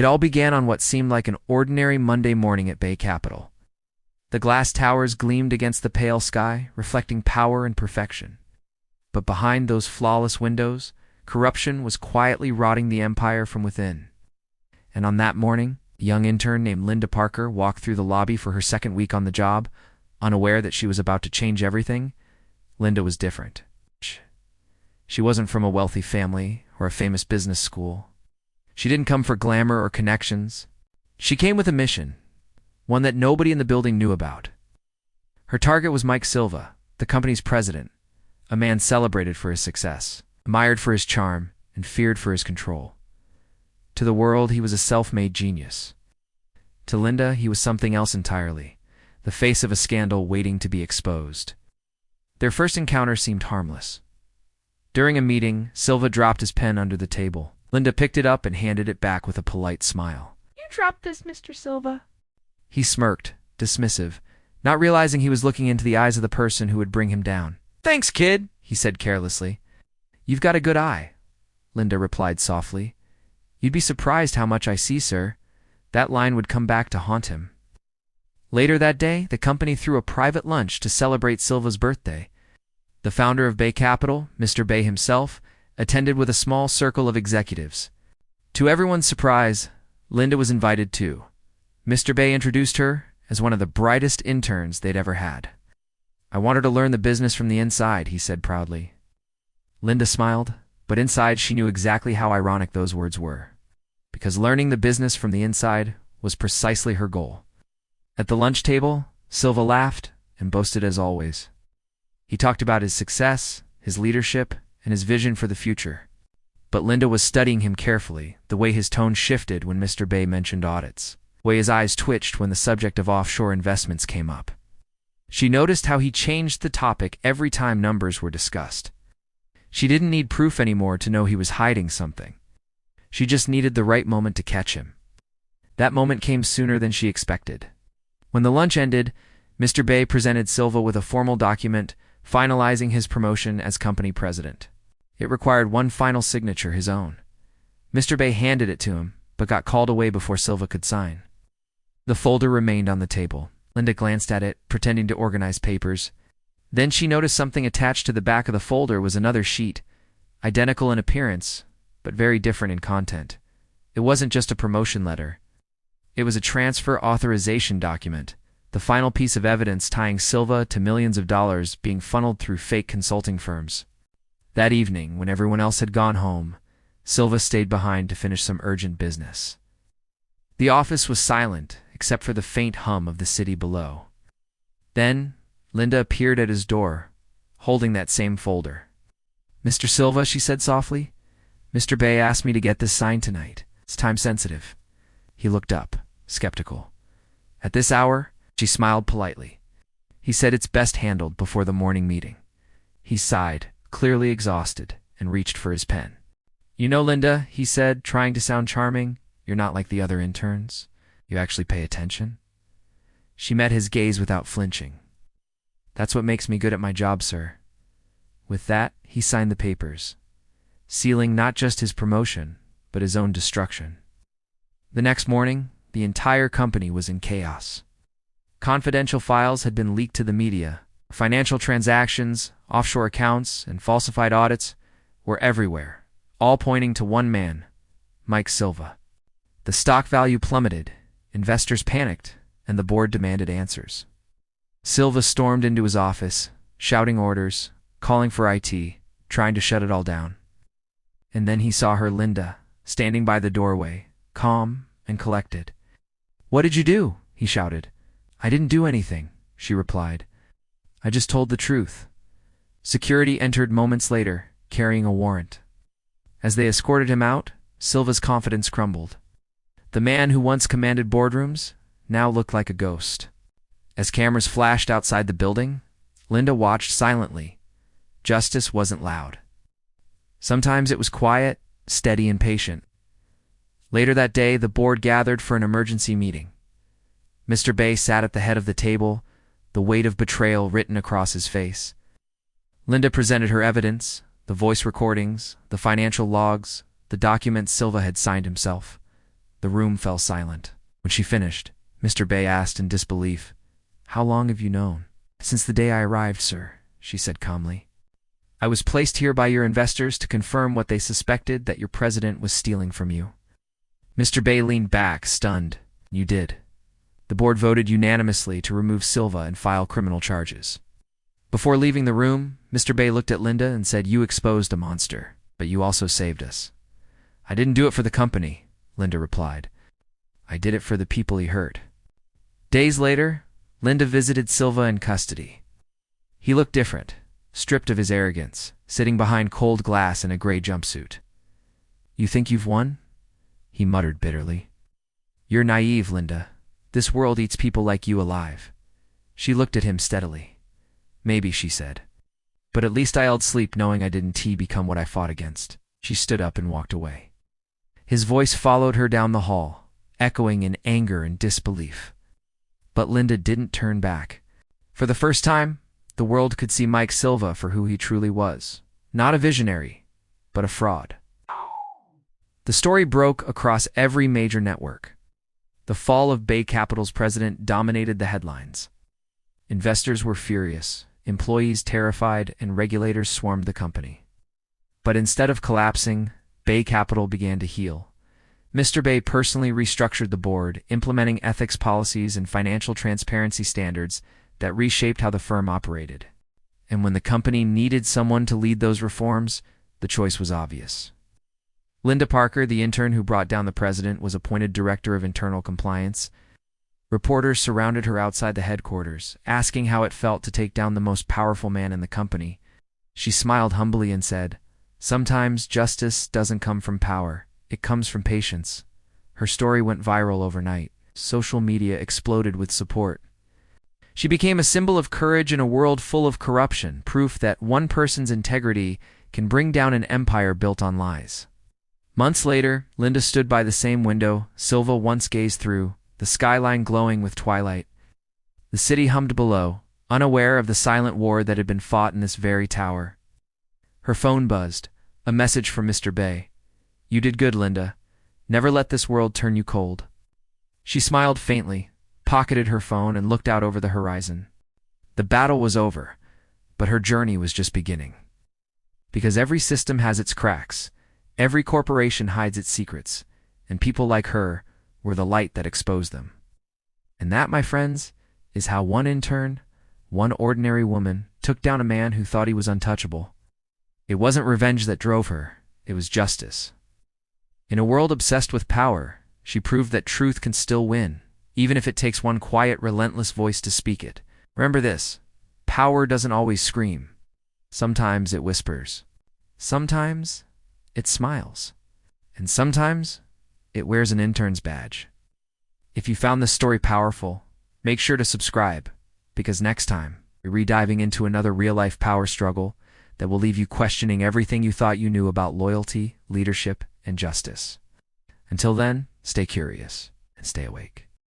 It all began on what seemed like an ordinary Monday morning at Bay Capital. The glass towers gleamed against the pale sky, reflecting power and perfection. But behind those flawless windows, corruption was quietly rotting the empire from within. And on that morning, a young intern named Linda Parker walked through the lobby for her second week on the job, unaware that she was about to change everything. Linda was different. She wasn't from a wealthy family or a famous business school. She didn't come for glamour or connections. She came with a mission, one that nobody in the building knew about. Her target was Mike Silva, the company's president, a man celebrated for his success, admired for his charm, and feared for his control. To the world, he was a self-made genius. To Linda, he was something else entirely, the face of a scandal waiting to be exposed. Their first encounter seemed harmless. During a meeting, Silva dropped his pen under the table. Linda picked it up and handed it back with a polite smile. "You dropped this, Mr. Silva." He smirked, dismissive, not realizing he was looking into the eyes of the person who would bring him down. "Thanks, kid," he said carelessly. "You've got a good eye," Linda replied softly. "You'd be surprised how much I see, sir." That line would come back to haunt him. Later that day, the company threw a private lunch to celebrate Silva's birthday. The founder of Bay Capital, Mr. Bay himself, attended with a small circle of executives. To everyone's surprise, Linda was invited too. Mr. Bay introduced her as one of the brightest interns they'd ever had. "I want her to learn the business from the inside," he said proudly. Linda smiled, but inside she knew exactly how ironic those words were, because learning the business from the inside was precisely her goal. At the lunch table, Silva laughed and boasted as always. He talked about his success, his leadership, and his vision for the future. But Linda was studying him carefully, the way his tone shifted when Mr. Bay mentioned audits, the way his eyes twitched when the subject of offshore investments came up. She noticed how he changed the topic every time numbers were discussed. She didn't need proof anymore to know he was hiding something. She just needed the right moment to catch him. That moment came sooner than she expected. When the lunch ended, Mr. Bay presented Silva with a formal document finalizing his promotion as company president. It required one final signature, his own. Mr. Bay handed it to him, but got called away before Silva could sign. The folder remained on the table. Linda glanced at it, pretending to organize papers. Then she noticed something attached to the back of the folder was another sheet, identical in appearance, but very different in content. It wasn't just a promotion letter. It was a transfer authorization document, the final piece of evidence tying Silva to millions of dollars being funneled through fake consulting firms. That evening, when everyone else had gone home, Silva stayed behind to finish some urgent business. The office was silent, except for the faint hum of the city below. Then, Linda appeared at his door, holding that same folder. "Mr. Silva," she said softly, "Mr. Bay asked me to get this signed tonight. It's time sensitive." He looked up, skeptical. "At this hour?" She smiled politely. He said it's best handled before the morning meeting. He sighed, clearly exhausted, and reached for his pen. "You know, Linda," he said, trying to sound charming, "you're not like the other interns. You actually pay attention." She met his gaze without flinching. "That's what makes me good at my job, sir." With that, he signed the papers, sealing not just his promotion, but his own destruction. The next morning, the entire company was in chaos. Confidential files had been leaked to the media. Financial transactions, offshore accounts, and falsified audits were everywhere, all pointing to one man, Mike Silva. The stock value plummeted, investors panicked, and the board demanded answers. Silva stormed into his office, shouting orders, calling for IT, trying to shut it all down. And then he saw her, Linda, standing by the doorway, calm and collected. "What did you do?" he shouted. "I didn't do anything," she replied. "I just told the truth." Security entered moments later, carrying a warrant. As they escorted him out, Silva's confidence crumbled. The man who once commanded boardrooms now looked like a ghost. As cameras flashed outside the building, Linda watched silently. Justice wasn't loud. Sometimes it was quiet, steady, and patient. Later that day, the board gathered for an emergency meeting. Mr. Bay sat at the head of the table, the weight of betrayal written across his face. Linda presented her evidence, the voice recordings, the financial logs, the documents Silva had signed himself. The room fell silent. When she finished, Mr. Bay asked in disbelief, "How long have you known?" "Since the day I arrived, sir," she said calmly. "I was placed here by your investors to confirm what they suspected, that your president was stealing from you." Mr. Bay leaned back, stunned. "You did." The board voted unanimously to remove Silva and file criminal charges. Before leaving the room, Mr. Bay looked at Linda and said, "You exposed a monster, but you also saved us." "I didn't do it for the company," Linda replied. "I did it for the people he hurt." Days later, Linda visited Silva in custody. He looked different, stripped of his arrogance, sitting behind cold glass in a gray jumpsuit. "You think you've won?" he muttered bitterly. "You're naive, Linda. This world eats people like you alive." She looked at him steadily. "Maybe," she said. "But at least I'll sleep knowing I didn't become what I fought against." She stood up and walked away. His voice followed her down the hall, echoing in anger and disbelief. But Linda didn't turn back. For the first time, the world could see Mike Silva for who he truly was. Not a visionary, but a fraud. The story broke across every major network. The fall of Bay Capital's president dominated the headlines. Investors were furious, employees terrified, and regulators swarmed the company. But instead of collapsing, Bay Capital began to heal. Mr. Bay personally restructured the board, implementing ethics policies and financial transparency standards that reshaped how the firm operated. And when the company needed someone to lead those reforms, the choice was obvious. Linda Parker, the intern who brought down the president, was appointed director of internal compliance. Reporters surrounded her outside the headquarters, asking how it felt to take down the most powerful man in the company. She smiled humbly and said, "Sometimes justice doesn't come from power. It comes from patience." Her story went viral overnight. Social media exploded with support. She became a symbol of courage in a world full of corruption, proof that one person's integrity can bring down an empire built on lies. Months later, Linda stood by the same window Silva once gazed through, the skyline glowing with twilight. The city hummed below, unaware of the silent war that had been fought in this very tower. Her phone buzzed, a message from Mr. Bay. "You did good, Linda. Never let this world turn you cold." She smiled faintly, pocketed her phone, and looked out over the horizon. The battle was over, but her journey was just beginning. Because every system has its cracks, every corporation hides its secrets, and people like her were the light that exposed them. And that, my friends, is how one intern, one ordinary woman, took down a man who thought he was untouchable. It wasn't revenge that drove her, it was justice. In a world obsessed with power, she proved that truth can still win, even if it takes one quiet, relentless voice to speak it. Remember this: power doesn't always scream. Sometimes it whispers. Sometimes it smiles. And sometimes it wears an intern's badge. If you found this story powerful, make sure to subscribe, because next time, we're re-diving into another real-life power struggle that will leave you questioning everything you thought you knew about loyalty, leadership, and justice. Until then, stay curious and stay awake.